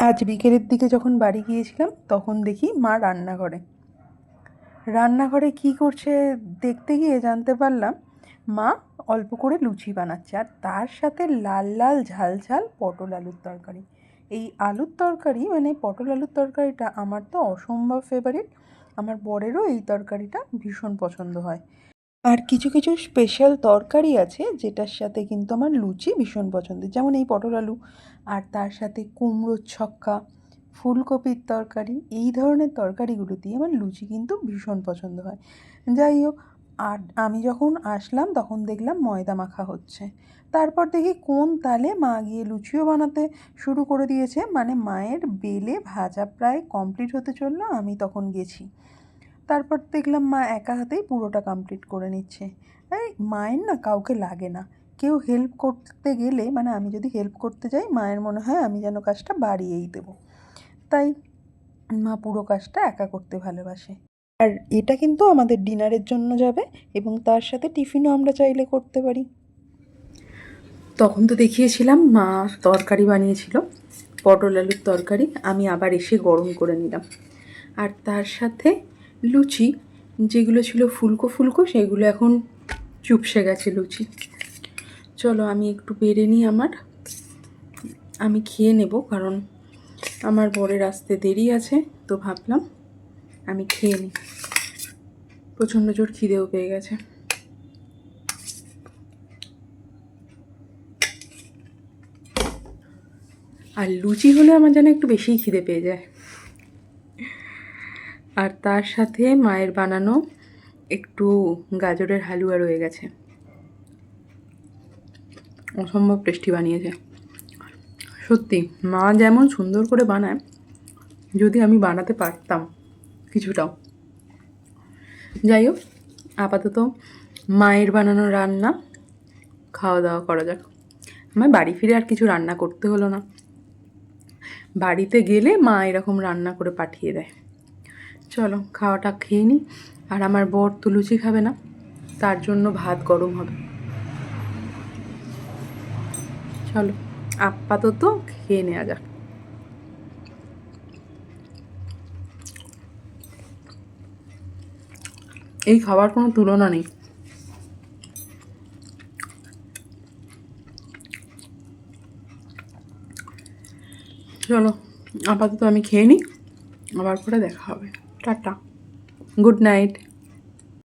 আজ বিকেলের দিকে যখন বাড়ি গিয়েছিলাম তখন দেখি মা রান্নাঘরে কী করছে দেখতে গিয়ে জানতে পারলাম মা অল্প করে লুচি বানাচ্ছে, আর তার সাথে লাল লাল ঝাল ঝাল পটল আলুর তরকারি। এই আলুর তরকারি মানে পটল আলুর তরকারিটা আমার তো অসম্ভব ফেভারিট। আমার বরেরও এই তরকারিটা ভীষণ পছন্দ হয়। আর কিছু কিছু স্পেশাল তরকারি আছে যেটার সাথে কিন্তু আমার লুচি ভীষণ পছন্দের, যেমন এই পটল আলু, আর তার সাথে কুমড়োর ছক্কা, ফুলকপির তরকারি, এই ধরনের তরকারিগুলো দিয়ে আমার লুচি কিন্তু ভীষণ পছন্দ হয়। যাই হোক, আর আমি যখন আসলাম তখন দেখলাম ময়দা মাখা হচ্ছে। তারপর দেখি কোন তালে মা গিয়ে লুচিও বানাতে শুরু করে দিয়েছে, মানে মায়ের বেলে ভাজা প্রায় কমপ্লিট হতে চললো, আমি তখন গেছি। তারপর দেখলাম মা একা হাতেই পুরোটা কমপ্লিট করে নিচ্ছে। এই মায়ের না কাউকে লাগে না, কেউ হেল্প করতে গেলে মানে আমি যদি হেল্প করতে যাই মায়ের মনে হয় আমি যেন কাজটা বাড়িয়েই দেবো, তাই মা পুরো কাজটা একা করতে ভালোবাসে। আর এটা কিন্তু আমাদের ডিনারের জন্য যাবে এবং তার সাথে টিফিনও আমরা চাইলে করতে পারি। তখন তো দেখিয়েছিলাম মা তরকারি বানিয়েছিল, পটল আলুর তরকারি, আমি আবার এসে গরম করে নিলাম। আর তার সাথে লুচি, যেগুলো ছিল ফুলকো ফুলকো সেগুলো এখন চুপসে গেছে লুচি। চলো আমি একটু বেড়ে নিই, আমি খেয়ে নেব, কারণ আমার বরের আসতে দেরি আছে, তো ভাবলাম আমি খেয়ে নিই। প্রচণ্ড জোর খিদেও পেয়ে গেছে। আর লুচি হলে আমার যেন একটু বেশিই খিদে পেয়ে যায়। আর তার সাথে মায়ের বানানো একটু গাজরের হালুয়া রয়ে গেছে, অসম্ভব টেস্টি বানিয়েছে। সত্যি মা যেমন সুন্দর করে বানায়, যদি আমি বানাতে পারতাম কিছুটাও। যাই হোক, আপাতত মায়ের বানানো রান্না খাওয়া দাওয়া করা যাক। আমার বাড়ি ফিরে আর কিছু রান্না করতে হলো না, বাড়িতে গেলে মা এরকম রান্না করে পাঠিয়ে দেয়। চলো খাওয়াটা খেয়ে নিই। আর আমার বর তো লুচি খাবে না, তার জন্য ভাত গরম হবে। চলো আপাতত খেয়ে নেওয়া যাক। এই খাবার কোনো তুলনা নেই। চলো আপাতত আমি খেয়ে নিই, আবার পরে দেখা হবে। Tata, good night.